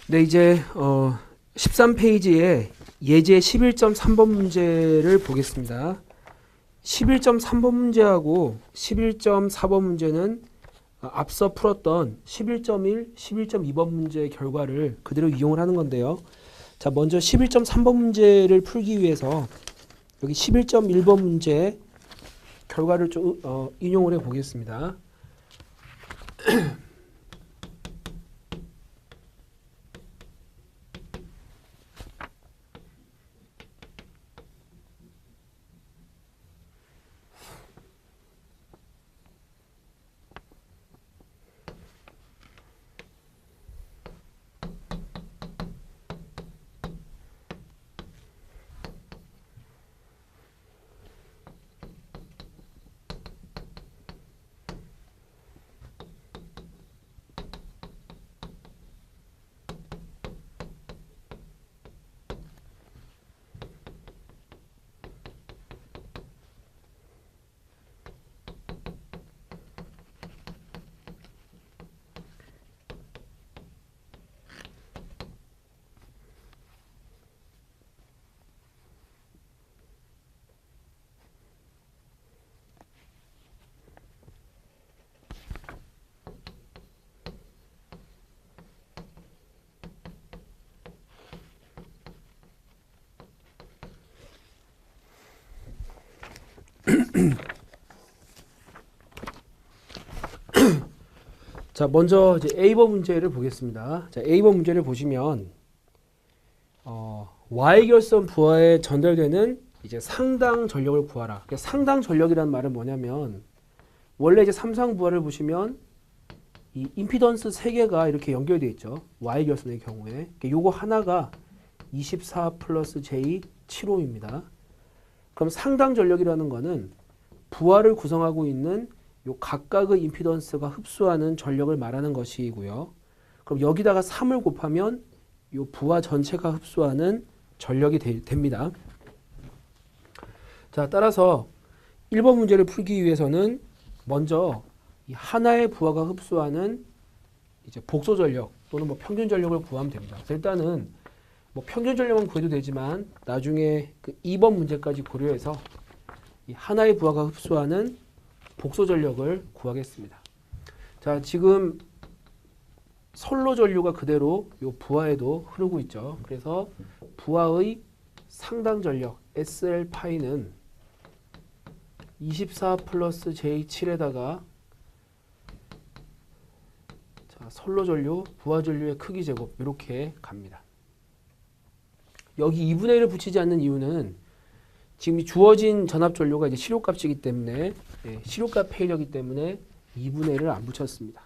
네, 이제 13페이지에 예제 11.3번 문제를 보겠습니다. 11.3번 문제하고 11.4번 문제는 앞서 풀었던 11.1, 11.2번 문제의 결과를 그대로 이용을 하는 건데요. 자, 먼저 11.3번 문제를 풀기 위해서 여기 11.1번 문제 결과를 좀 인용을 해 보겠습니다. 자, 먼저 이제 A번 문제를 보겠습니다. 자, A번 문제를 보시면 Y 결선 부하에 전달되는 이제 상당 전력을 구하라. 그러니까 상당 전력이란 말은 뭐냐면 원래 이제 삼상 부하를 보시면 이 임피던스 세 개가 이렇게 연결되어 있죠. Y 결선의 경우에. 그러니까 요거 하나가 24 플러스 J 75입니다. 그럼 상당 전력이라는 거는 부하를 구성하고 있는 요 각각의 임피던스가 흡수하는 전력을 말하는 것이고요. 그럼 여기다가 3을 곱하면 요 부하 전체가 흡수하는 전력이 됩니다. 자, 따라서 1번 문제를 풀기 위해서는 먼저 이 하나의 부하가 흡수하는 이제 복소 전력 또는 뭐 평균 전력을 구하면 됩니다. 그래서 일단은 뭐 평균 전력은 구해도 되지만 나중에 그 2번 문제까지 고려해서 이 하나의 부하가 흡수하는 복소 전력을 구하겠습니다. 자, 지금 선로 전류가 그대로 이 부하에도 흐르고 있죠. 그래서 부하의 상당 전력 SL 파이는 24 플러스 J7에다가 자, 선로 전류, 부하 전류의 크기 제곱 이렇게 갑니다. 여기 2분의 1을 붙이지 않는 이유는 지금 주어진 전압 전류가 이제 실효값이기 때문에 실효값 폐일력이기 때문에 2분의 1을 안 붙였습니다.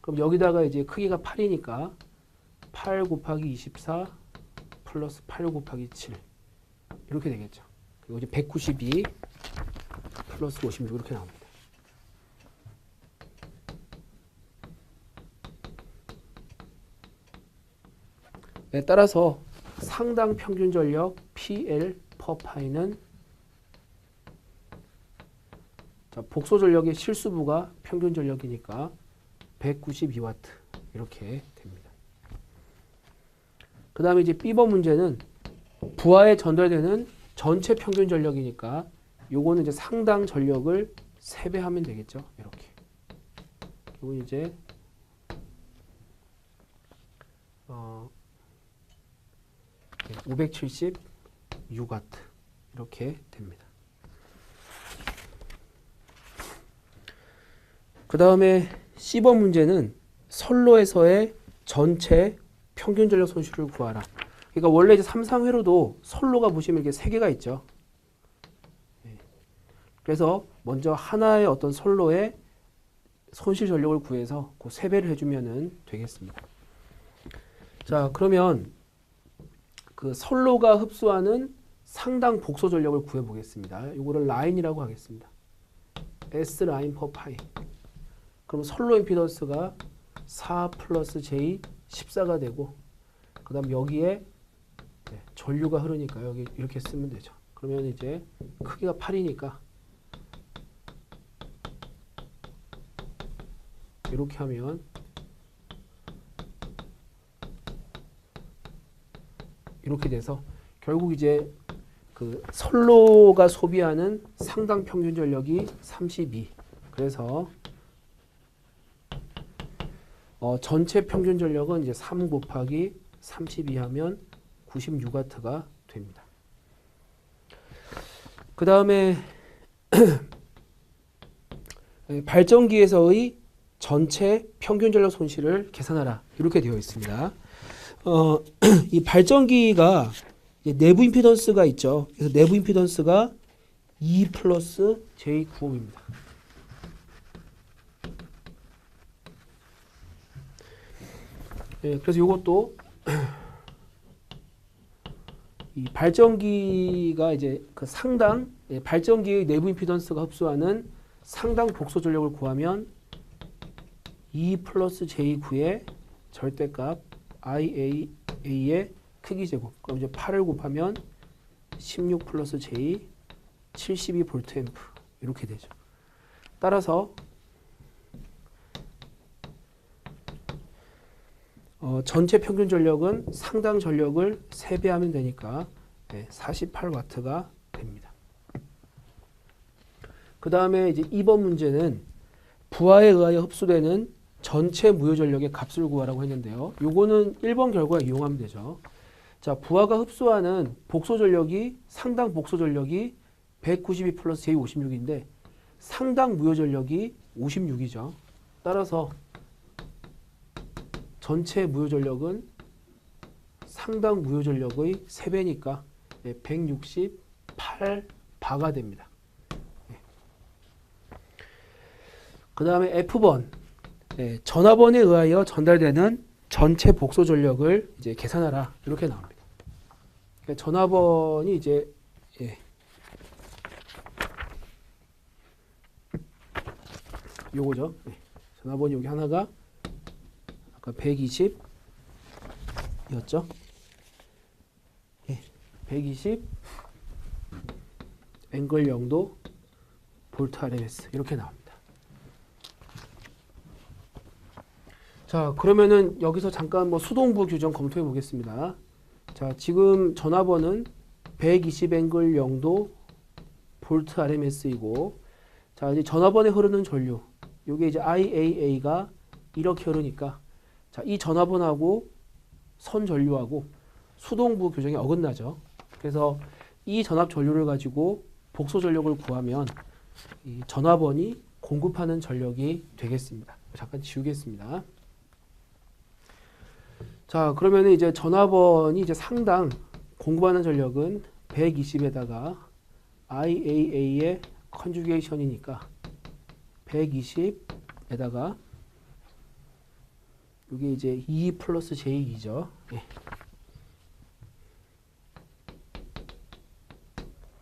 그럼 여기다가 이제 크기가 8이니까 8 곱하기 24 플러스 8 곱하기 7 이렇게 되겠죠. 그리고 이제 192 플러스 56 이렇게 나옵니다. 네, 따라서 상당 평균 전력 PL per 파이는 자, 복소 전력의 실수부가 평균 전력이니까 192W 이렇게 됩니다. 그 다음에 이제 B번 문제는 부하에 전달되는 전체 평균 전력이니까 요거는 이제 상당 전력을 3배 하면 되겠죠. 이렇게. 그리고 이제 576W 이렇게 됩니다. 그 다음에 C번 문제는 선로에서의 전체 평균 전력 손실을 구하라. 그러니까 원래 이제 삼상회로도 선로가 보시면 이렇게 3개가 있죠. 그래서 먼저 하나의 어떤 선로의 손실 전력을 구해서 그 3배를 해주면 되겠습니다. 자, 그러면 그 선로가 흡수하는 상당 복소 전력을 구해 보겠습니다. 이거를 라인이라고 하겠습니다. S 라인 퍼 파이. 그럼 선로 임피던스가 4 플러스 J 14가 되고 그 다음 여기에 전류가 흐르니까 여기 이렇게 쓰면 되죠. 그러면 이제 크기가 8이니까 이렇게 하면 이렇게 돼서 결국 이제 그 선로가 소비하는 상당 평균 전력이 32. 그래서 전체 평균 전력은 이제 3 곱하기 32 하면 96W가 됩니다. 그 다음에 발전기에서의 전체 평균 전력 손실을 계산하라 이렇게 되어 있습니다. 이 발전기가 이제 내부 임피던스가 있죠. 그래서 내부 임피던스가 E 플러스 J95입니다. 그래서 이것도 이 발전기가 이제 그 상당 발전기의 내부 임피던스가 흡수하는 상당 복소 전력을 구하면 E 플러스 J9의 절대값 IA의 크기 제곱. 그럼 이제 8을 곱하면 16 플러스 J 72 볼트 앰프 이렇게 되죠. 따라서 전체 평균 전력은 상당 전력을 3배하면 되니까 48W가 됩니다. 그 다음에 이제 2번 문제는 부하에 의하여 흡수되는 전체 무효 전력의 값을 구하라고 했는데요. 요거는 1번 결과에 이용하면 되죠. 자, 부하가 흡수하는 복소 전력이 상당 복소 전력이 192 플러스 J56인데 상당 무효 전력이 56이죠. 따라서 전체 무효 전력은 상당 무효 전력의 3배니까 168바가 됩니다. 그 다음에 F번 전화번에 의하여 전달되는 전체 복소 전력을 이제 계산하라 이렇게 나옵니다. 그러니까 전화번이 이제 요거죠. 전화번이 여기 하나가 아까 120이었죠. 120 앵글 0도 볼트 RMS 이렇게 나옵니다. 자, 그러면은 여기서 잠깐 뭐 수동부 규정 검토해 보겠습니다. 자, 지금 전화번은 120 앵글 0도 볼트 RMS이고, 자, 이제 전화번에 흐르는 전류, 요게 이제 IAA가 이렇게 흐르니까, 자, 이 전화번하고 선 전류하고 수동부 규정이 어긋나죠. 그래서 이 전압 전류를 가지고 복소 전력을 구하면 이 전화번이 공급하는 전력이 되겠습니다. 잠깐 지우겠습니다. 자, 그러면 이제 전화번이 이제 상당 공급하는 전력은 120에다가 IAA의 컨주게이션이니까 120에다가 이게 이제 E 플러스 J2죠.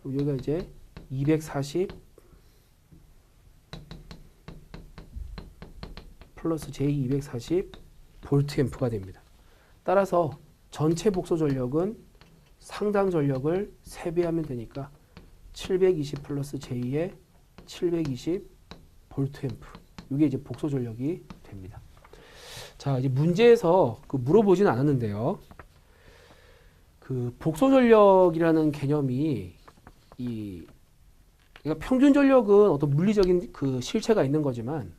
여기가 이제 240 플러스 J 240 볼트 앰프가 됩니다. 따라서 전체 복소 전력은 상당 전력을 3배하면 되니까 720 플러스 J의 720 볼트 앰프. 이게 이제 복소 전력이 됩니다. 자, 이제 문제에서 물어보지는 않았는데요. 그 복소 전력이라는 개념이 그러니까 평균 전력은 어떤 물리적인 그 실체가 있는 거지만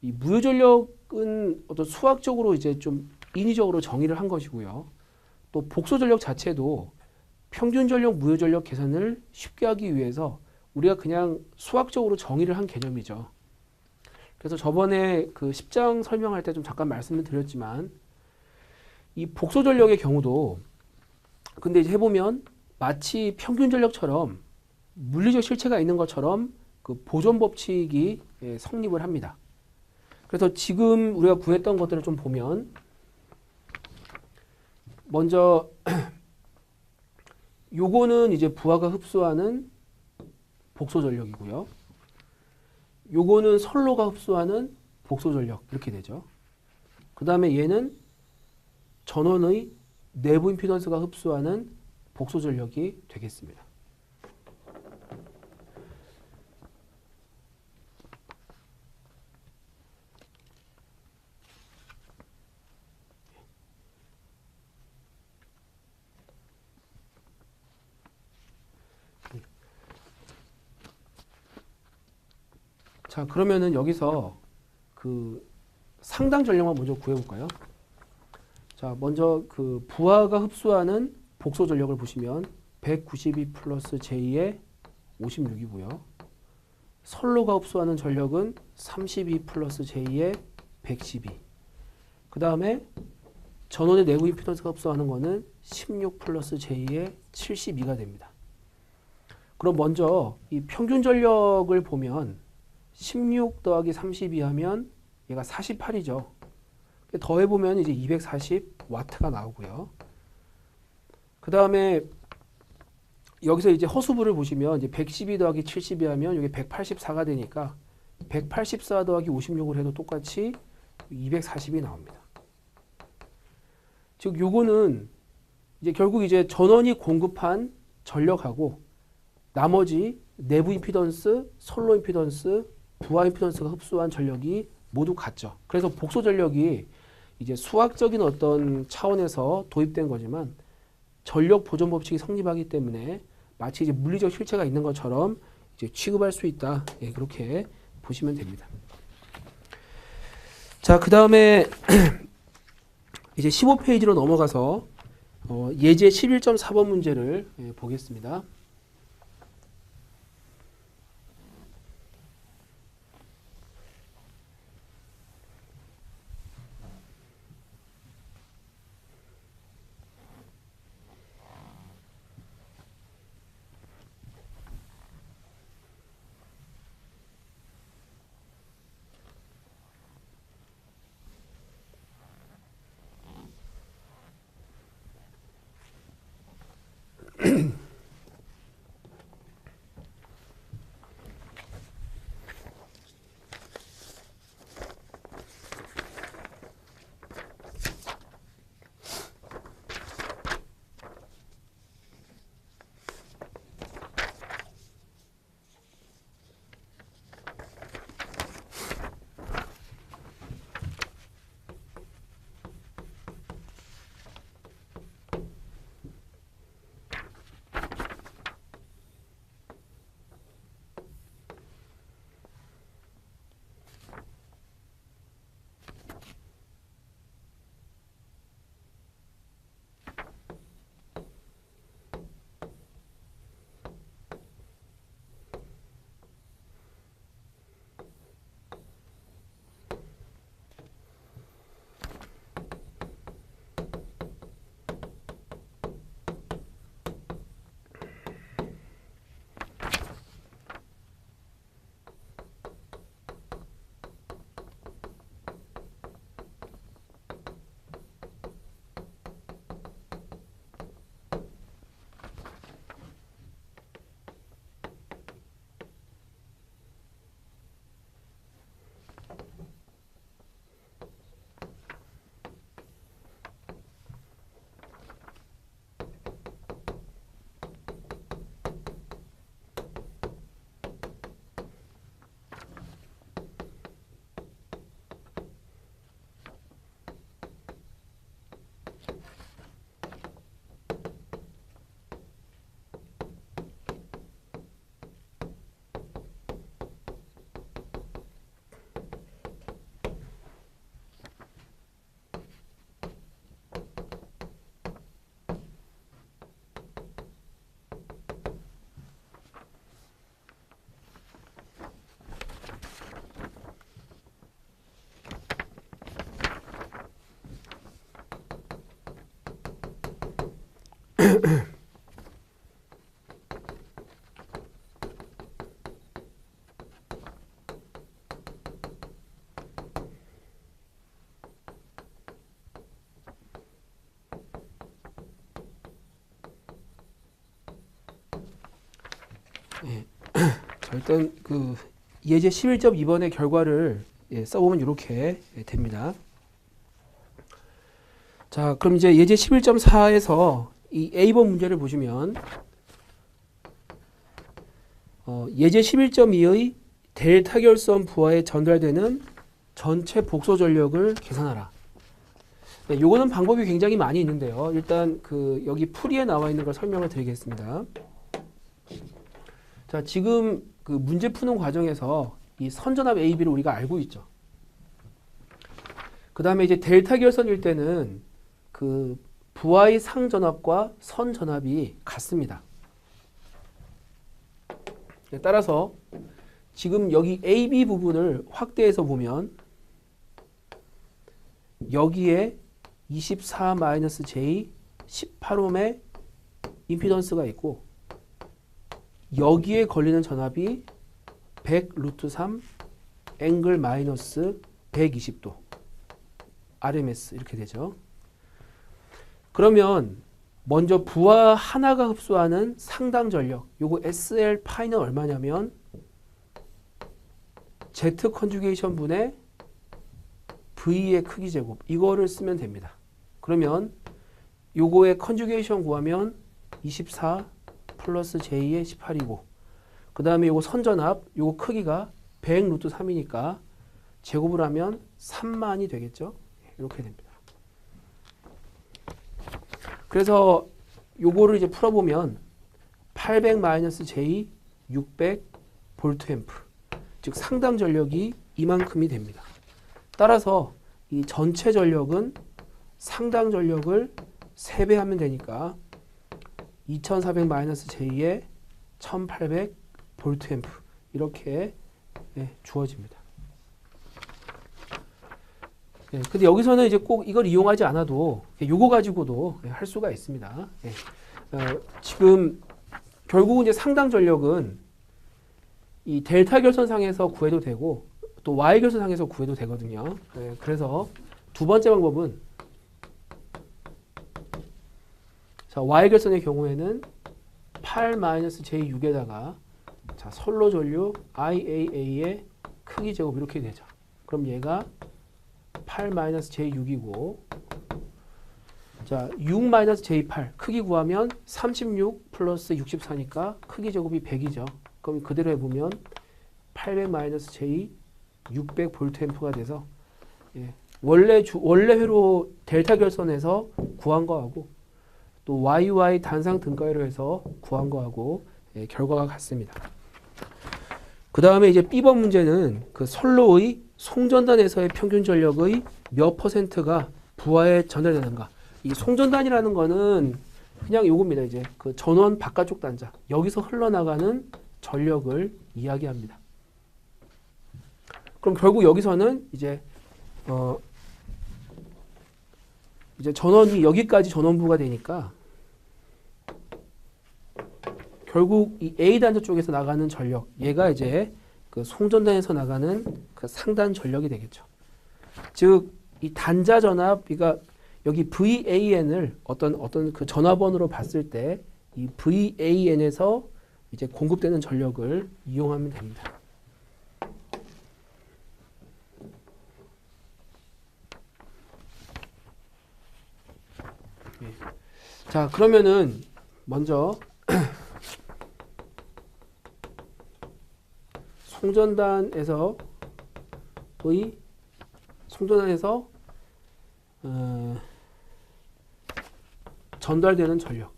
이 무효 전력은 어떤 수학적으로 이제 좀 인위적으로 정의를 한 것이고요. 또 복소 전력 자체도 평균 전력, 무효 전력 계산을 쉽게 하기 위해서 우리가 그냥 수학적으로 정의를 한 개념이죠. 그래서 저번에 그 10장 설명할 때 좀 잠깐 말씀을 드렸지만 이 복소 전력의 경우도 근데 이제 해보면 마치 평균 전력처럼 물리적 실체가 있는 것처럼 그 보존 법칙이 성립을 합니다. 그래서 지금 우리가 구했던 것들을 좀 보면 먼저 요거는 이제 부하가 흡수하는 복소 전력이고요. 요거는 선로가 흡수하는 복소 전력 이렇게 되죠. 그 다음에 얘는 전원의 내부 임피던스가 흡수하는 복소 전력이 되겠습니다. 자, 그러면은 여기서 그 상당 전력만 먼저 구해볼까요? 자, 먼저 그 부하가 흡수하는 복소 전력을 보시면 192 플러스 j2의 56이고요. 선로가 흡수하는 전력은 32 플러스 j2의 112. 그 다음에 전원의 내부 임피던스가 흡수하는 거는 16 플러스 j2의 72가 됩니다. 그럼 먼저 이 평균 전력을 보면 16 더하기 32 하면 얘가 48이죠. 더해보면 이제 240와트가 나오고요. 그 다음에 여기서 이제 허수부를 보시면 이제 112 더하기 72 하면 이게 184가 되니까 184 더하기 56을 해도 똑같이 240이 나옵니다. 즉 요거는 이제 결국 이제 전원이 공급한 전력하고 나머지 내부 임피던스, 선로 임피던스, 부하 임피던스가 흡수한 전력이 모두 같죠. 그래서 복소 전력이 이제 수학적인 어떤 차원에서 도입된 거지만 전력 보존 법칙이 성립하기 때문에 마치 이제 물리적 실체가 있는 것처럼 이제 취급할 수 있다. 예, 그렇게 보시면 됩니다. 자, 그 다음에 이제 15페이지로 넘어가서 예제 11.4번 문제를 보겠습니다. 예. 자, 일단 그 예제 11.2번의 결과를 써보면 이렇게 됩니다. 자, 그럼 이제 예제 11.4에서 이 A번 문제를 보시면 예제 11.2의 델타 결선 부하에 전달되는 전체 복소 전력을 계산하라. 네, 요거는 방법이 굉장히 많이 있는데요. 일단 그 여기 풀이에 나와 있는 걸 설명을 드리겠습니다. 자, 지금 그 문제 푸는 과정에서 이 선전압 AB를 우리가 알고 있죠. 그 다음에 이제 델타 결선일 때는 그 부하의 상전압과 선전압이 같습니다. 따라서 지금 여기 AB 부분을 확대해서 보면 여기에 24-J 18옴의 임피던스가 있고 여기에 걸리는 전압이 100√3 앵글 마이너스 120도 RMS 이렇게 되죠. 그러면 먼저 부하 하나가 흡수하는 상당 전력 요거 SL 파이는 얼마냐면 Z 컨주게이션 분의 V의 크기 제곱 이거를 쓰면 됩니다. 그러면 요거의 컨주게이션 구하면 24 플러스 J의 18이고 그 다음에 요거 선전압 요거 크기가 100√3이니까 제곱을 하면 3만이 되겠죠. 이렇게 됩니다. 그래서 요거를 이제 풀어보면 800-J 600 볼트 앰프 즉 상당 전력이 이만큼이 됩니다. 따라서 이 전체 전력은 상당 전력을 3배 하면 되니까 2400-J에 1800 볼트 앰프 이렇게 주어집니다. 근데 여기서는 이제 꼭 이걸 이용하지 않아도 요거 가지고도 할 수가 있습니다. 지금 결국은 이제 상당 전력은 이 델타 결선상에서 구해도 되고 또 Y 결선상에서 구해도 되거든요. 그래서 두 번째 방법은 자, Y 결선의 경우에는 8-J6에다가 자, 선로 전류 IAA의 크기 제곱 이렇게 되죠. 그럼 얘가 8-J6이고 자, 6-J8 크기 구하면 36 플러스 64니까 크기 제곱이 100이죠. 그럼 그대로 해보면 800-J 600 볼트 앰프가 돼서 원래 회로 델타 결선에서 구한 거하고 또 YY 단상 등가위로 해서 구한 거하고 결과가 같습니다. 그 다음에 이제 B번 문제는 그 선로의 송전단에서의 평균 전력의 몇 %가 부하에 전달되는가. 이 송전단이라는 거는 그냥 요겁니다. 이제 그 전원 바깥쪽 단자 여기서 흘러나가는 전력을 이야기합니다. 그럼 결국 여기서는 이제 전원이 여기까지 전원부가 되니까 결국 이 A 단자 쪽에서 나가는 전력 얘가 이제 그 송전단에서 나가는 그 상단 전력이 되겠죠. 즉 이 단자 전압 그러니까 여기 VAN을 어떤 그 전화번호로 봤을 때 이 VAN에서 이제 공급되는 전력을 이용하면 됩니다. 자, 그러면은 먼저 송전단에서 전달되는 전력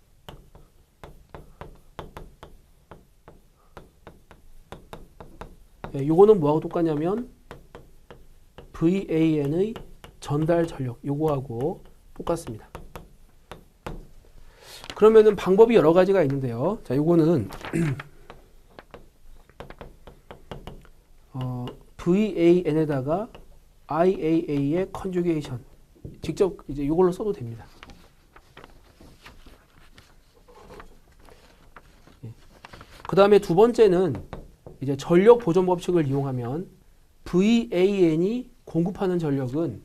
요거는 뭐하고 똑같냐면 VAN의 전달 전력 요거하고 똑같습니다. 그러면은 방법이 여러 가지가 있는데요. 자, 요거는 VAN에다가 IAA의 컨주게이션 직접 이제 요걸로 써도 됩니다. 그 다음에 두 번째는 이제 전력 보존 법칙을 이용하면 VAN이 공급하는 전력은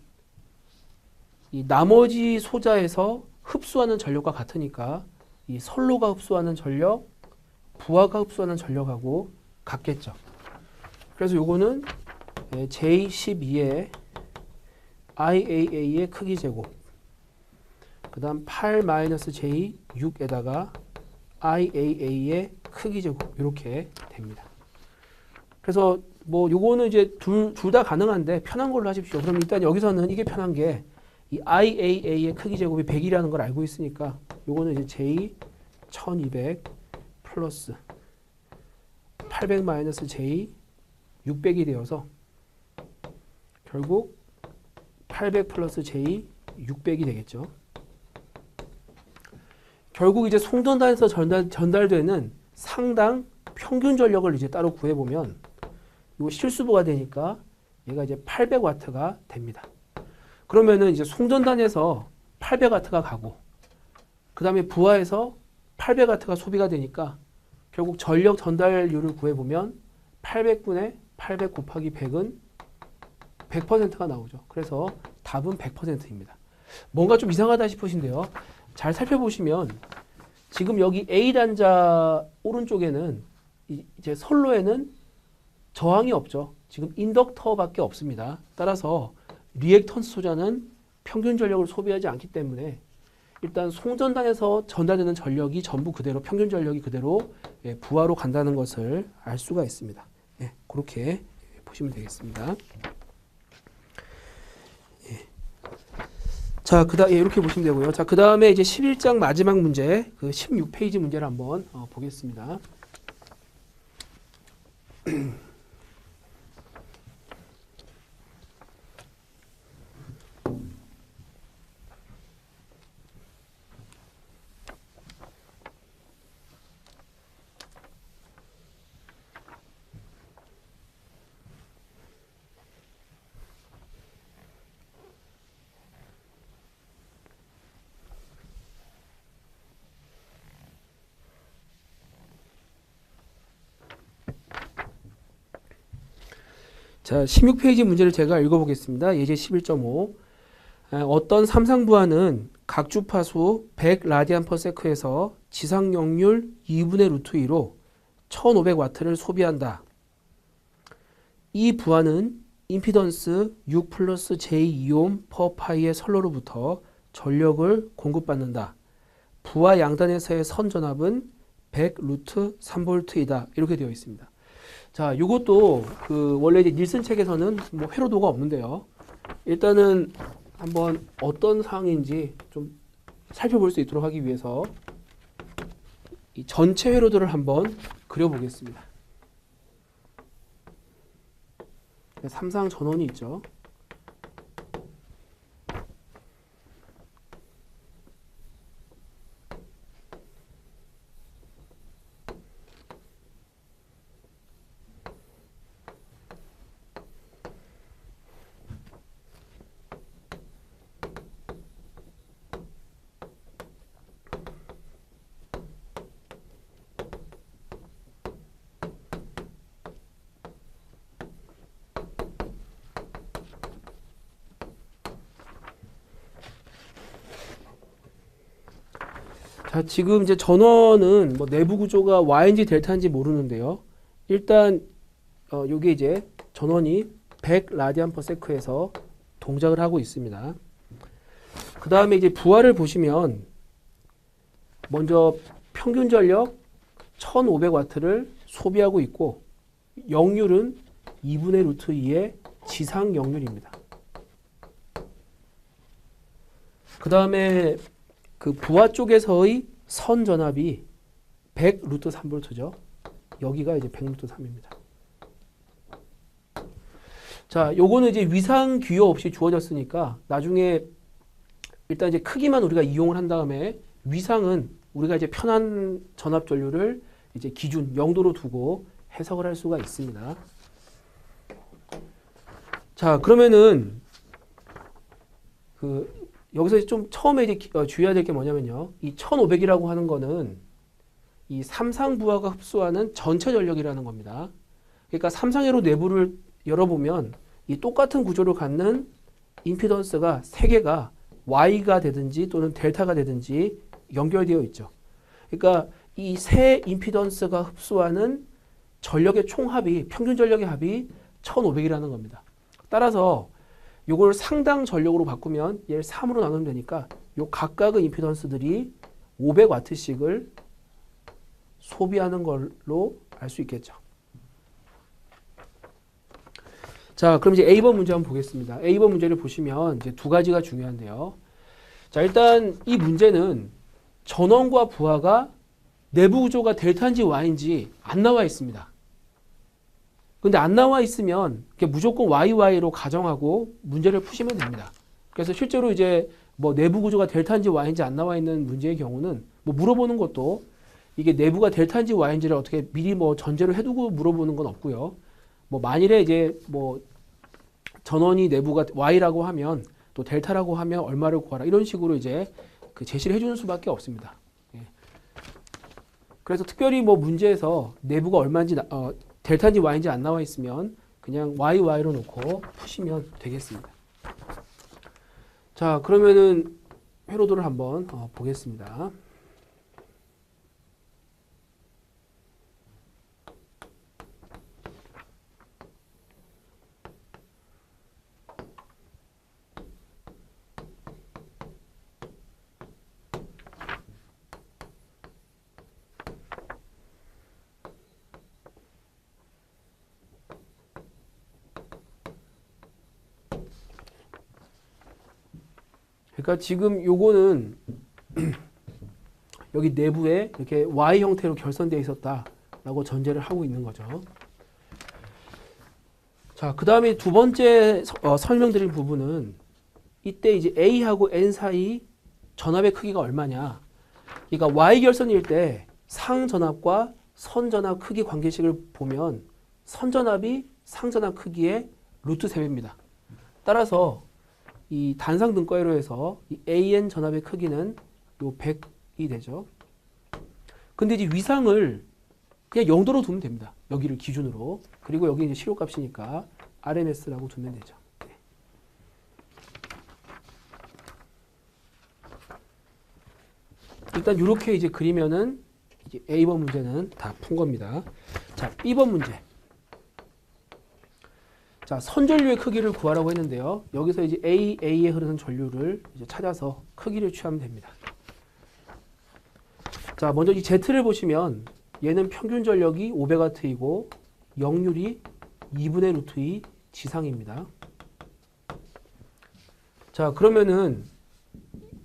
이 나머지 소자에서 흡수하는 전력과 같으니까 이 선로가 흡수하는 전력, 부하가 흡수하는 전력하고 같겠죠. 그래서 요거는 J12의 IAA의 크기 제곱 그 다음 8-J6에다가 IAA의 크기 제곱 이렇게 됩니다. 그래서 뭐 요거는 이제 둘 다 가능한데 편한 걸로 하십시오. 그럼 일단 여기서는 이게 편한 게 이 IAA의 크기 제곱이 100이라는 걸 알고 있으니까 요거는 이제 J1200 플러스 800-J 600이 되어서 결국 800 플러스 J 600이 되겠죠. 결국 이제 송전단에서 전달되는 상당 평균 전력을 이제 따로 구해보면 이거 실수부가 되니까 얘가 이제 800W가 됩니다. 그러면은 이제 송전단에서 800W가 가고 그 다음에 부하에서 800W가 소비가 되니까 결국 전력 전달률을 구해보면 800분의 800 곱하기 100은 100%가 나오죠. 그래서 답은 100%입니다. 뭔가 좀 이상하다 싶으신데요. 잘 살펴보시면 지금 여기 A 단자 오른쪽에는 이제 선로에는 저항이 없죠. 지금 인덕터밖에 없습니다. 따라서 리액턴스 소자는 평균 전력을 소비하지 않기 때문에 일단 송전단에서 전달되는 전력이 전부 그대로 평균 전력이 그대로 부하로 간다는 것을 알 수가 있습니다. 그렇게 보시면 되겠습니다. 자, 이렇게 보시면 되고요. 자, 그 다음에 이제 11장 마지막 문제, 그 16페이지 문제를 한번 보겠습니다. 자, 16페이지 문제를 제가 읽어보겠습니다. 예제 11.5. 어떤 삼상부하는 각 주파수 100 라디안 퍼 세크에서 지상 역률 2분의 루트 2로 1500W를 소비한다. 이 부하는 임피던스 6 플러스 J2옴 퍼 파이의 선로로부터 전력을 공급받는다. 부하 양단에서의 선 전압은 100 루트 3볼트이다. 이렇게 되어 있습니다. 자, 이것도 원래 이제 닐슨 책에서는 뭐 회로도가 없는데요. 일단은 한번 어떤 사항인지 좀 살펴볼 수 있도록 하기 위해서 이 전체 회로도를 한번 그려보겠습니다. 삼상 전원이 있죠. 자, 지금 이제 전원은 뭐 내부 구조가 Y인지 델타인지 모르는데요. 일단 요게 이제 전원이 100 라디안 퍼 세크에서 동작을 하고 있습니다. 그 다음에 이제 부하를 보시면 먼저 평균 전력 1500W를 소비하고 있고 역률은 2분의 루트 2의 지상 역률입니다. 그 다음에 그 부하 쪽에서의 선 전압이 100 루트 3볼트죠. 여기가 이제 100 루트 3입니다. 자, 요거는 이제 위상 귀여 없이 주어졌으니까 나중에 일단 이제 크기만 우리가 이용을 한 다음에 위상은 우리가 이제 편한 전압 전류를 이제 기준 0도로 두고 해석을 할 수가 있습니다. 자, 그러면은 여기서 좀 처음에 이제 주의해야 될 게 뭐냐면요. 이 1500이라고 하는 거는 이 삼상부하가 흡수하는 전체 전력이라는 겁니다. 그러니까 삼상회로 내부를 열어보면 이 똑같은 구조를 갖는 임피던스가 3개가 Y가 되든지 또는 델타가 되든지 연결되어 있죠. 그러니까 이 세 임피던스가 흡수하는 전력의 총합이 평균 전력의 합이 1500이라는 겁니다. 따라서 요걸 상당 전력으로 바꾸면 얘를 3으로 나누면 되니까 요 각각의 임피던스들이 500W씩을 소비하는 걸로 알 수 있겠죠. 자, 그럼 이제 A번 문제 한번 보겠습니다. A번 문제를 보시면 이제 두 가지가 중요한데요. 자, 일단 이 문제는 전원과 부하가 내부 구조가 델타인지 Y인지 안 나와 있습니다. 근데 안 나와 있으면 무조건 YY로 가정하고 문제를 푸시면 됩니다. 그래서 실제로 이제 뭐 내부 구조가 델타인지 Y인지 안 나와 있는 문제의 경우는 뭐 물어보는 것도 이게 내부가 델타인지 Y인지를 어떻게 미리 뭐 전제로 해두고 물어보는 건 없고요. 뭐 만일에 이제 뭐 전원이 내부가 Y라고 하면 또 델타라고 하면 얼마를 구하라 이런 식으로 이제 그 제시를 해주는 수밖에 없습니다. 예. 그래서 특별히 뭐 문제에서 내부가 얼마인지 델타인지 Y인지 안 나와 있으면 그냥 YY로 놓고 푸시면 되겠습니다. 자, 그러면은 회로도를 한번 보겠습니다. 그러니까 지금 요거는 여기 내부에 이렇게 Y 형태로 결선되어 있었다라고 전제를 하고 있는 거죠. 자, 그 다음에 두 번째 설명드릴 부분은 이때 이제 A하고 N 사이 전압의 크기가 얼마냐. 그러니까 Y 결선일 때 상전압과 선전압 크기 관계식을 보면 선전압이 상전압 크기의 루트 3배입니다. 따라서 이 단상 등가위로 해서 이 AN 전압의 크기는 요 100이 되죠. 근데 이제 위상을 그냥 0도로 두면 됩니다. 여기를 기준으로. 그리고 여기 이제 실효값이니까 RMS라고 두면 되죠. 네. 일단 이렇게 이제 그리면은 이제 A번 문제는 다 푼 겁니다. 자, B번 문제. 자, 선전류의 크기를 구하라고 했는데요. 여기서 이제 A에 흐르는 전류를 이제 찾아서 크기를 취하면 됩니다. 자, 먼저 이 Z를 보시면 얘는 평균 전력이 500W이고 역률이 2분의 루트 2 지상입니다. 자, 그러면은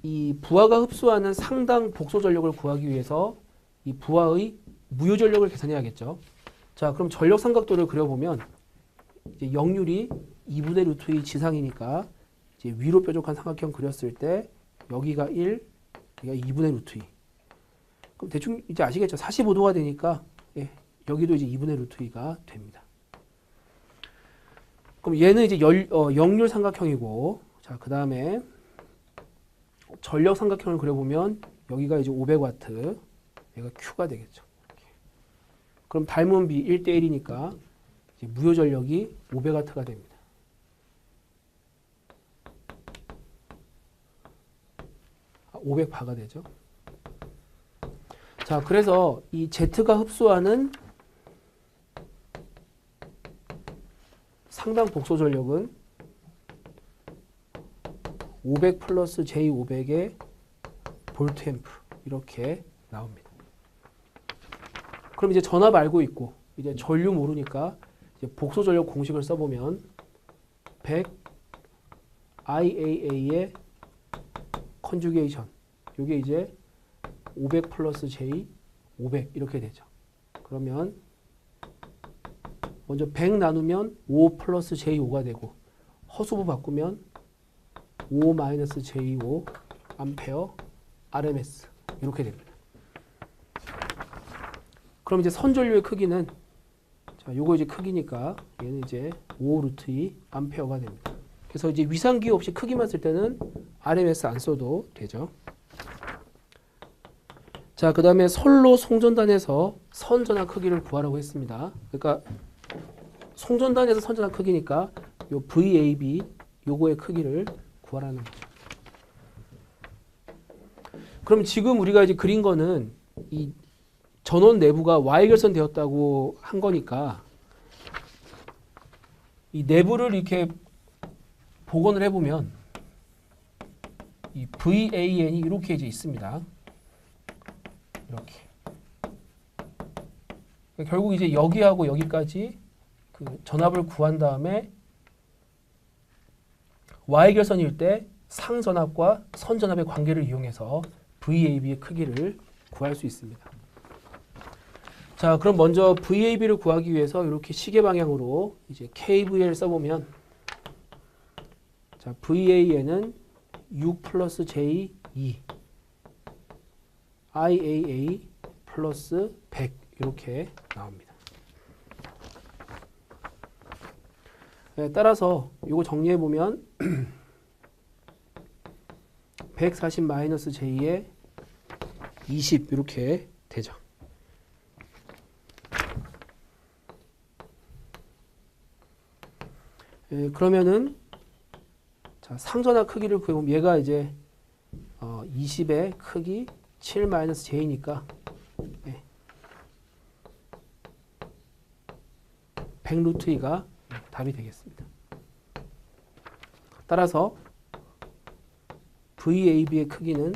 이 부하가 흡수하는 상당 복소 전력을 구하기 위해서 이 부하의 무효 전력을 계산해야겠죠. 자, 그럼 전력 삼각도를 그려보면 이제 역률이 2분의 루트 2 지상이니까 이제 위로 뾰족한 삼각형 그렸을 때 여기가 1, 여기가 2분의 루트 2. 그럼 대충 이제 아시겠죠? 45도가 되니까 예, 여기도 이제 2분의 루트 2가 됩니다. 그럼 얘는 이제 역률 삼각형이고, 자, 그 다음에 전력 삼각형을 그려보면 여기가 이제 500W, 얘가 Q가 되겠죠. 이렇게. 그럼 닮은 비 1대 1이니까 무효 전력이 500W가 됩니다. 아, 500바가 되죠. 자, 그래서 이 Z가 흡수하는 상당 복소 전력은 500 플러스 J500의 볼트 앰프 이렇게 나옵니다. 그럼 이제 전압 알고 있고 이제 전류 모르니까 복소 전력 공식을 써보면 100 IAA의 컨주게이션 이게 이제 500 플러스 J 500 이렇게 되죠. 그러면 먼저 100 나누면 5 플러스 J5가 되고 허수부 바꾸면 5 마이너스 J5 암페어 RMS 이렇게 됩니다. 그럼 이제 선전류의 크기는 자, 요거 이제 크기니까 얘는 이제 5 루트 2 암페어가 됩니다. 그래서 이제 위상기 없이 크기만 쓸 때는 RMS 안 써도 되죠. 자, 그 다음에 선로 송전단에서 선전압 크기를 구하라고 했습니다. 그러니까 송전단에서 선전압 크기니까 요 VAB 요거의 크기를 구하라는 거죠. 그럼 지금 우리가 이제 그린 거는 이 전원 내부가 Y 결선되었다고 한 거니까 이 내부를 이렇게 복원을 해보면 이 VAN이 이렇게 이제 있습니다. 이렇게. 결국 이제 여기하고 여기까지 그 전압을 구한 다음에 Y 결선일 때 상전압과 선전압의 관계를 이용해서 VAB의 크기를 구할 수 있습니다. 자, 그럼 먼저 VAB를 구하기 위해서 이렇게 시계 방향으로 이제 KVL 써보면, 자, VAN은 6 플러스 J 2, IAA 플러스 100 이렇게 나옵니다. 네, 따라서 이거 정리해 보면 140 마이너스 J에 20 이렇게 되죠. 예, 그러면은 자, 상전하 크기를 구해보면 얘가 이제 20의 크기 7 마이너스 J니까 예, 100 루트 2가 답이 되겠습니다. 따라서 VAB의 크기는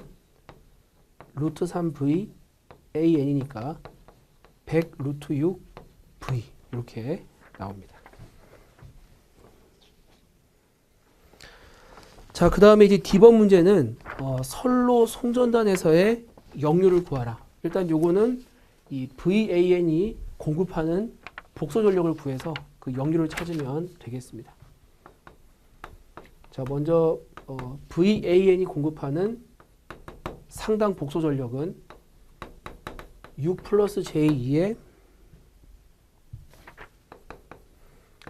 루트 3V AN이니까 100 루트 6 V 이렇게 나옵니다. 자, 그 다음에 이제 D번 문제는 선로 송전단에서의 역류를 구하라. 일단 요거는 이 VAN이 공급하는 복소 전력을 구해서 그 역류를 찾으면 되겠습니다. 자, 먼저 VAN이 공급하는 상당 복소 전력은 6 플러스 J2의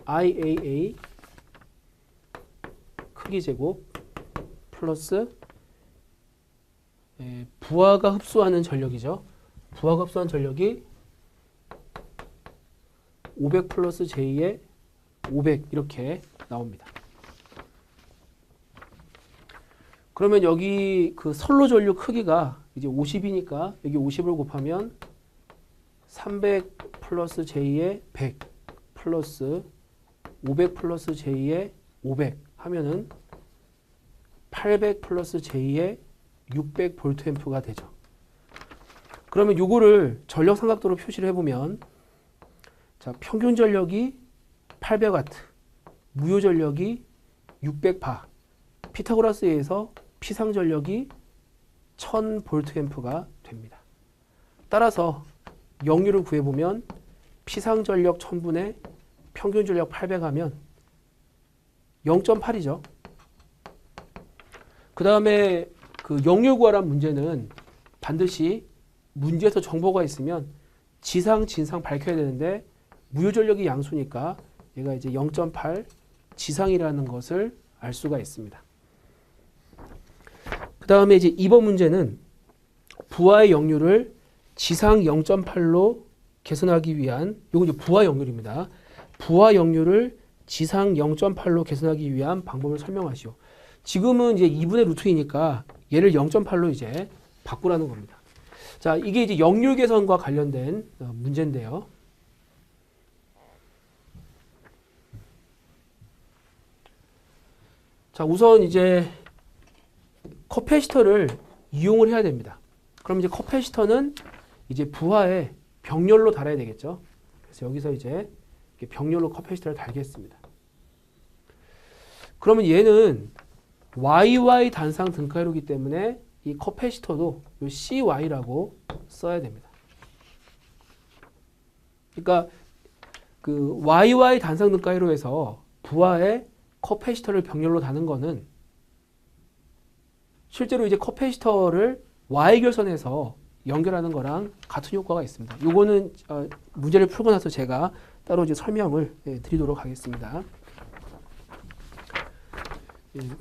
IAA 크기 제곱 플러스 부하가 흡수하는 전력이죠. 부하가 흡수하는 전력이 500 플러스 J의 500 이렇게 나옵니다. 그러면 여기 그 선로 전류 크기가 이제 50이니까 여기 50을 곱하면 300 플러스 J의 100 플러스 500 플러스 J의 500 하면은 800 플러스 J의 600 볼트 앰프가 되죠. 그러면 요거를 전력 삼각도로 표시를 해보면 자, 평균 전력이 800와트, 무효 전력이 600바, 피타고라스에 의해서 피상 전력이 1000 볼트 앰프가 됩니다. 따라서 역류를 구해보면 피상 전력 1000분의 평균 전력 800 하면 0.8이죠. 그 다음에 그 역류 구하란 문제는 반드시 문제에서 정보가 있으면 지상, 진상 밝혀야 되는데 무효 전력이 양수니까 얘가 이제 0.8 지상이라는 것을 알 수가 있습니다. 그 다음에 이제 2번 문제는 부하의 역류를 지상 0.8로 개선하기 위한, 이건 이제 부하 역류입니다. 부하 역류를 지상 0.8로 개선하기 위한 방법을 설명하시오. 지금은 이제 2분의 루트 2니까 얘를 0.8로 이제 바꾸라는 겁니다. 자, 이게 이제 역류 개선과 관련된 문제인데요. 자, 우선 이제 커패시터를 이용을 해야 됩니다. 그럼 이제 커패시터는 이제 부하에 병렬로 달아야 되겠죠. 그래서 여기서 이제 병렬로 커패시터를 달겠습니다. 그러면 얘는 YY 단상 등가이로기 때문에 이 커패시터도 요 CY라고 써야 됩니다. 그러니까 그 YY 단상 등가이로에서 부하에 커패시터를 병렬로 다는 거는 실제로 이제 커패시터를 Y결선에서 연결하는 거랑 같은 효과가 있습니다. 요거는 문제를 풀고 나서 제가 따로 이제 설명을 드리도록 하겠습니다.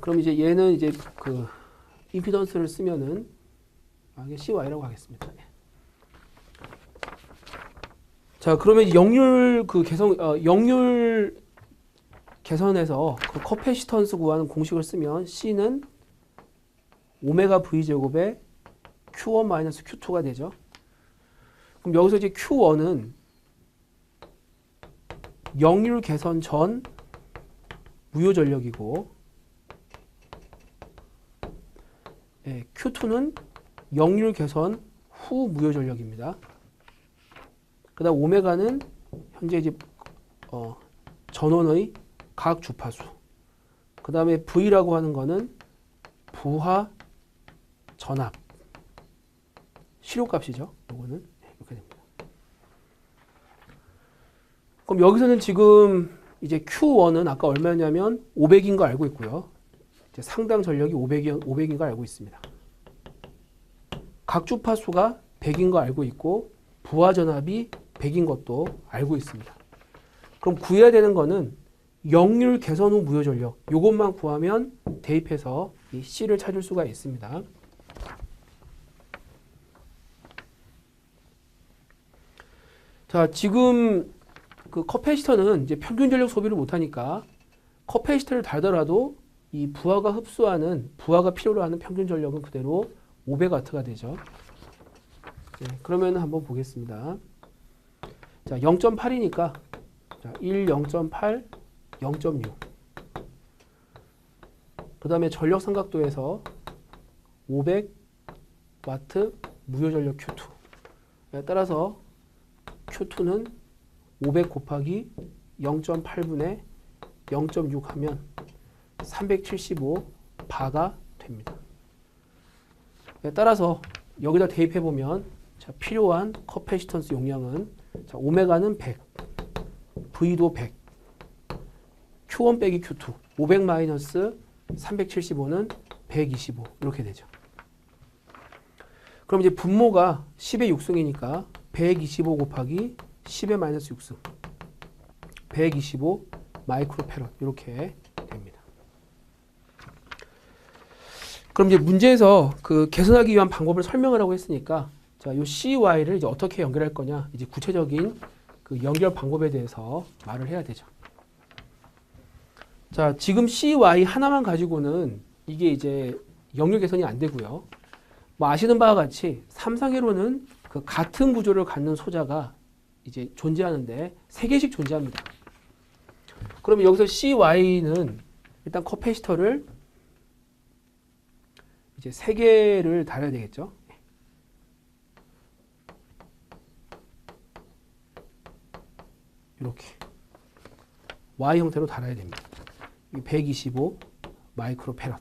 그럼 이제 얘는 이제 그 임피던스를 쓰면은 CY라고 하겠습니다. 자, 그러면 역률 그 역률 개선에서 그 커패시턴스 구하는 공식을 쓰면 C는 오메가 V 제곱에 Q1 마이너스 Q2가 되죠. 그럼 여기서 이제 Q1은 역률 개선 전 무효 전력이고, Q2는 역률 개선 후 무효 전력입니다. 그다음 오메가는 현재 이제 전원의 각 주파수. 그다음에 V라고 하는 거는 부하 전압 실효값이죠. 요거는 이렇게 됩니다. 그럼 여기서는 지금 이제 Q1은 아까 얼마였냐면 500인 거 알고 있고요. 이제 상당 전력이 500인 거 알고 있습니다. 각 주파수가 100인 거 알고 있고 부하 전압이 100인 것도 알고 있습니다. 그럼 구해야 되는 거는 역률 개선 후 무효 전력. 이것만 구하면 대입해서 이 C를 찾을 수가 있습니다. 자, 지금 그 커패시터는 이제 평균 전력 소비를 못 하니까 커패시터를 달더라도 이 부하가 부하가 필요로 하는 평균 전력은 그대로 500W가 되죠. 네, 그러면 한번 보겠습니다. 자, 0.8이니까 자, 1, 0.8, 0.6. 그 다음에 전력 삼각도에서 500W 무효 전력 Q2. 따라서 Q2는 500 곱하기 0.8분의 0.6 하면 375바가 됩니다. 따라서 여기다 대입해 보면 자, 필요한 커패시턴스 용량은 자, 오메가는 100, V도 100, Q1 빼기 Q2, 500 마이너스 375는 125 이렇게 되죠. 그럼 이제 분모가 10의 6승이니까 125 곱하기 10의 마이너스 6승 125 마이크로 패럿 이렇게 됩니다. 그럼 이제 문제에서 그 개선하기 위한 방법을 설명하라고 했으니까 자, 요 CY를 이제 어떻게 연결할 거냐 이제 구체적인 그 연결 방법에 대해서 말을 해야 되죠. 자, 지금 CY 하나만 가지고는 이게 이제 연결 개선이 안 되고요. 뭐 아시는 바와 같이 삼상회로는 그 같은 구조를 갖는 소자가 이제 존재하는데 3개씩 존재합니다. 그러면 여기서 CY는 일단 커패시터를 이제 3개를 달아야 되겠죠. 이렇게 Y 형태로 달아야 됩니다. 125 마이크로 패럿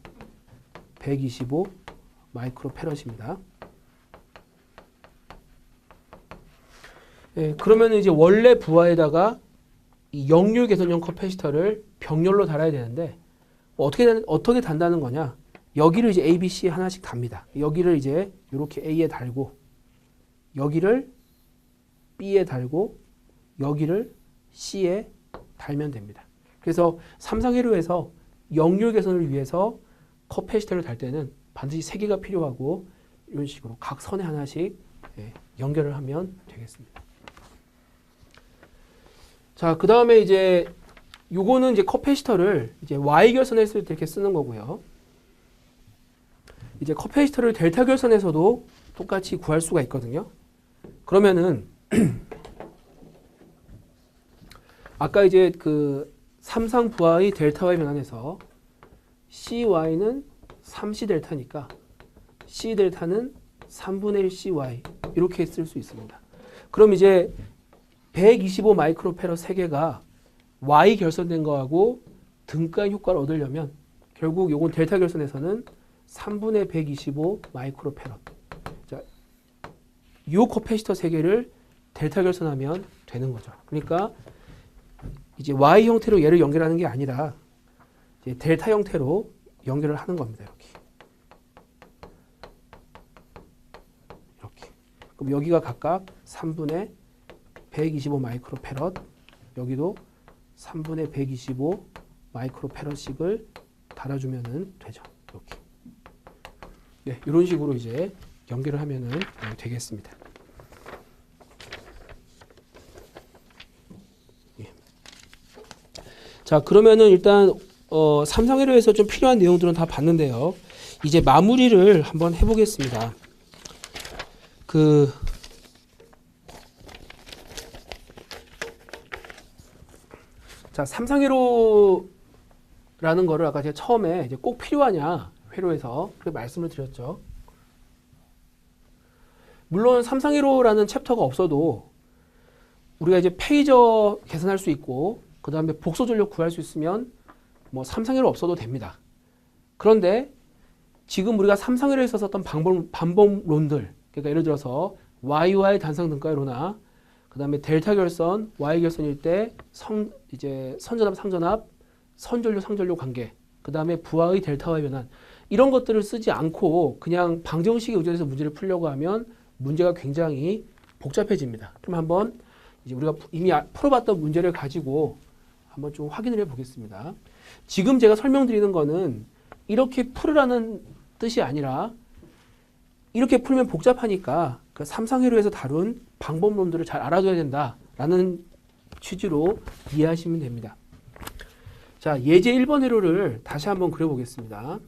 125 마이크로 패럿입니다. 예, 그러면 이제 원래 부하에다가 이 역률 개선용 커패시터를 병렬로 달아야 되는데 어떻게 단다는 거냐? 여기를 이제 A, B, C 하나씩 답니다. 여기를 이제 이렇게 A에 달고 여기를 B에 달고 여기를 C에 달면 됩니다. 그래서 삼성회로에서 역률 개선을 위해서 커패시터를 달 때는 반드시 3개가 필요하고 이런 식으로 각 선에 하나씩 연결을 하면 되겠습니다. 자, 그 다음에 이제 요거는 이제 커패시터를 이제 Y 결선했을 때 이렇게 쓰는 거고요. 이제 커패시터를 델타 결선에서도 똑같이 구할 수가 있거든요. 그러면은 아까 이제 그 삼상 부하의 델타 Y 변환에서 CY는 3C 델타니까 C 델타는 3분의 1 CY 이렇게 쓸 수 있습니다. 그럼 이제 125 마이크로 패럿 3개가 Y 결선된 거하고 등가의 효과를 얻으려면 결국 요건 델타 결선에서는 3분의 125 마이크로 패럿. 자, 요 커패시터 3개를 델타 결선하면 되는 거죠. 그러니까 이제 Y 형태로 얘를 연결하는 게 아니라 이제 델타 형태로 연결을 하는 겁니다. 이렇게. 그럼 여기가 각각 3분의 125 마이크로 패럿, 여기도 3분의 125 마이크로 패럿씩을 달아주면 되죠. 이렇게. 네, 이런 식으로 이제 연결을 하면 되겠습니다. 예. 자, 그러면은 일단 삼성회로에서 좀 필요한 내용들은 다 봤는데요. 이제 마무리를 한번 해보겠습니다. 자, 삼성회로라는 거를 아까 제가 처음에 이제 꼭 필요하냐 회로에서 그렇게 말씀을 드렸죠. 물론 삼성회로라는 챕터가 없어도 우리가 이제 페이저 계산할 수 있고 그 다음에 복소 전력 구할 수 있으면 뭐 삼성회로 없어도 됩니다. 그런데 지금 우리가 삼성회로에서 썼던 반복론들, 그러니까 예를 들어서 YY 단상 등가회로나 그 다음에 델타 결선, Y 결선일 때 이제 선전압, 상전압, 선전류, 상전류 관계, 그 다음에 부하의 델타와의 변환, 이런 것들을 쓰지 않고 그냥 방정식에 의존해서 문제를 풀려고 하면 문제가 굉장히 복잡해집니다. 그럼 한번 이제 우리가 이미 풀어봤던 문제를 가지고 한번 좀 확인을 해보겠습니다. 지금 제가 설명드리는 거는 이렇게 풀으라는 뜻이 아니라 이렇게 풀면 복잡하니까 그 삼상회로에서 다룬 방법론들을 잘 알아둬야 된다라는 취지로 이해하시면 됩니다. 자, 예제 1번 회로를 다시 한번 그려보겠습니다.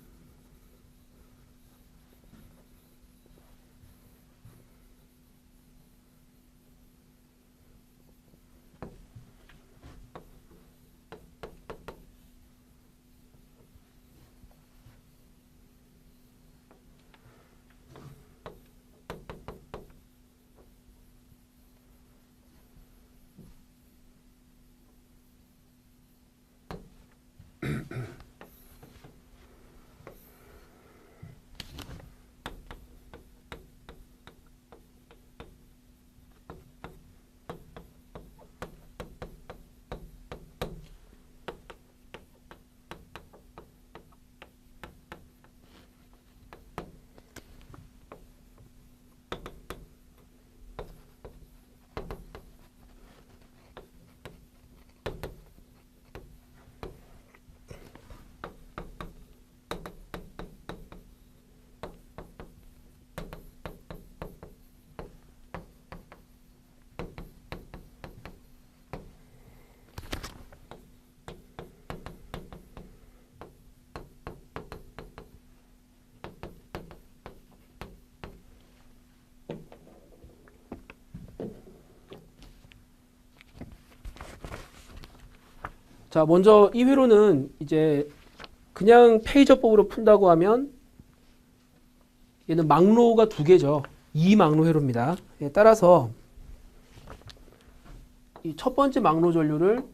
자, 먼저 이 회로는 이제 그냥 페이저법으로 푼다고 하면 얘는 막로가 두 개죠. 2막로 회로입니다. 따라서 이 첫 번째 막로 전류를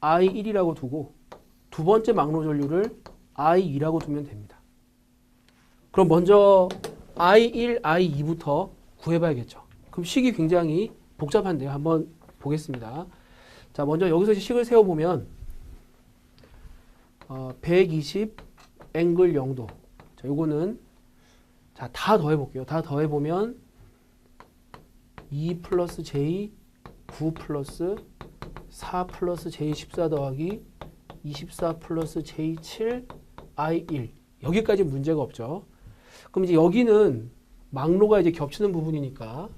I1이라고 두고 두 번째 막로 전류를 I2라고 두면 됩니다. 그럼 먼저 I1, I2부터 구해봐야겠죠. 그럼 식이 굉장히 복잡한데요. 한번 보겠습니다. 자, 먼저 여기서 식을 세워보면 120 앵글 0도. 자, 요거는 자, 다 더해볼게요. 다 더해보면 2 플러스 J 9 플러스 4 플러스 J 14 더하기 24 플러스 J 7 I1. 여기까지 문제가 없죠. 그럼 이제 여기는 막로가 이제 겹치는 부분이니까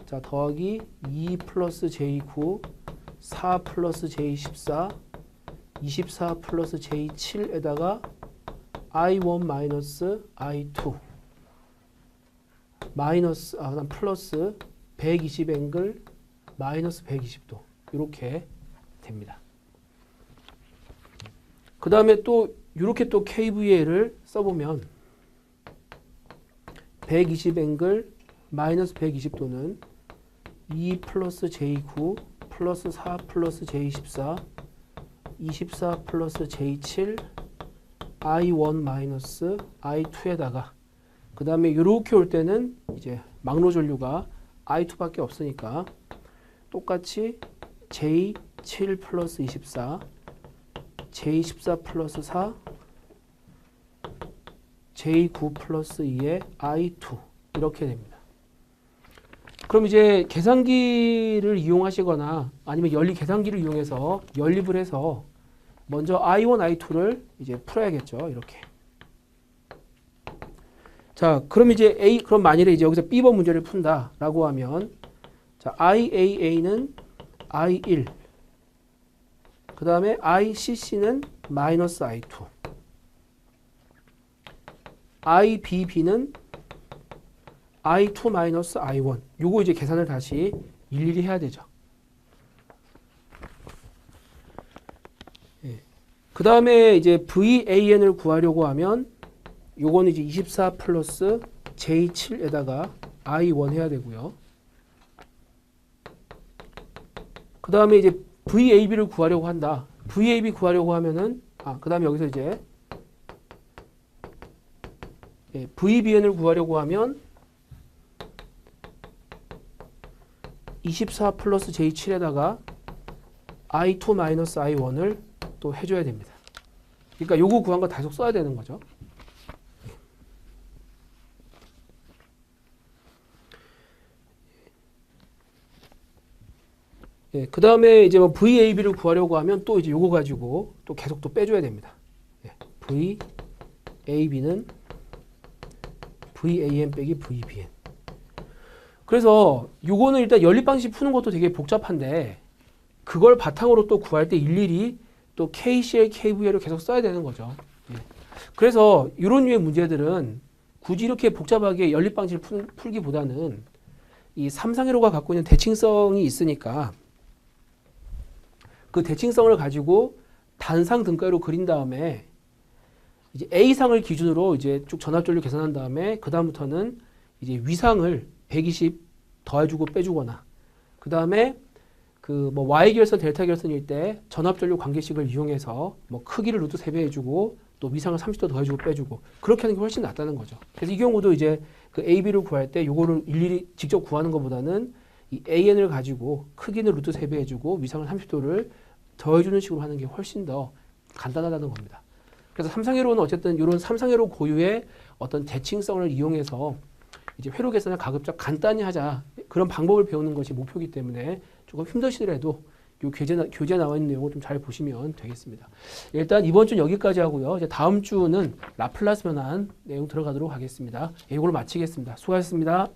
자, 더하기 2 플러스 J 9 4 플러스 J14, 24 플러스 J7에다가 I1 마이너스 I2 마이너스 그다음 플러스 120 앵글 마이너스 120도 이렇게 됩니다. 그 다음에 또 이렇게 또 KVA를 써보면 120 앵글 마이너스 120도는 2 플러스 J9 플러스 4 플러스 J14 24 플러스 J7 I1 마이너스 I2에다가 그 다음에 이렇게 올 때는 이제 막로 전류가 I2밖에 없으니까 똑같이 J7 플러스 24 J14 플러스 4 J9 플러스 2의 I2 이렇게 됩니다. 그럼 이제 계산기를 이용하시거나 아니면 연립 계산기를 이용해서 연립을 해서 먼저 I1, I2를 이제 풀어야겠죠. 이렇게. 자, 그럼 이제 그럼 만일에 이제 여기서 B번 문제를 푼다라고 하면 자, IAA는 I1. 그 다음에 ICC는 마이너스 I2. IBB는 I2 마이너스 I1. 요거 이제 계산을 다시 일일이 해야 되죠. 예. 그 다음에 이제 VAN을 구하려고 하면 요거는 이제 24 플러스 J7에다가 I1 해야 되고요. 그 다음에 이제 VAB를 구하려고 한다. VAB 구하려고 하면은 그 다음에 여기서 이제 VBN을 구하려고 하면 24 플러스 J7에다가 I2 마이너스 I1을 또 해줘야 됩니다. 그러니까 요거 구한 거 계속 써야 되는 거죠. 예, 그 다음에 이제 뭐 VAB를 구하려고 하면 또 이제 요거 가지고 또 계속 또 빼줘야 됩니다. 예, VAB는 VAN 빼기 VBN. 그래서 요거는 일단 연립방식 푸는 것도 되게 복잡한데 그걸 바탕으로 또 구할 때 일일이 또 KCL, KVL을 계속 써야 되는 거죠. 예. 그래서 이런 류의 문제들은 굳이 이렇게 복잡하게 연립방식을 풀기보다는 이 삼상회로가 갖고 있는 대칭성이 있으니까 그 대칭성을 가지고 단상 등가로 그린 다음에 이제 A상을 기준으로 이제 쭉 전압전류 계산한 다음에 그 다음부터는 이제 위상을 120 더해주고 빼주거나 그 다음에 그 뭐 Y 결선, 델타 결선일 때 전압전류 관계식을 이용해서 뭐 크기를 루트 3배 해주고 또 위상을 30도 더해주고 빼주고 그렇게 하는 게 훨씬 낫다는 거죠. 그래서 이 경우도 이제 그 AB를 구할 때 요거를 일일이 직접 구하는 것보다는 이 AN을 가지고 크기는 루트 3배 해주고 위상을 30도를 더해주는 식으로 하는 게 훨씬 더 간단하다는 겁니다. 그래서 삼상회로는 어쨌든 이런 삼상회로 고유의 어떤 대칭성을 이용해서 이제 회로 계산을 가급적 간단히 하자 그런 방법을 배우는 것이 목표이기 때문에 조금 힘드시더라도 이 교재 나와 있는 내용을 좀 잘 보시면 되겠습니다. 일단 이번 주는 여기까지 하고요. 이제 다음 주는 라플라스 변환 내용 들어가도록 하겠습니다. 이걸로 마치겠습니다. 수고하셨습니다.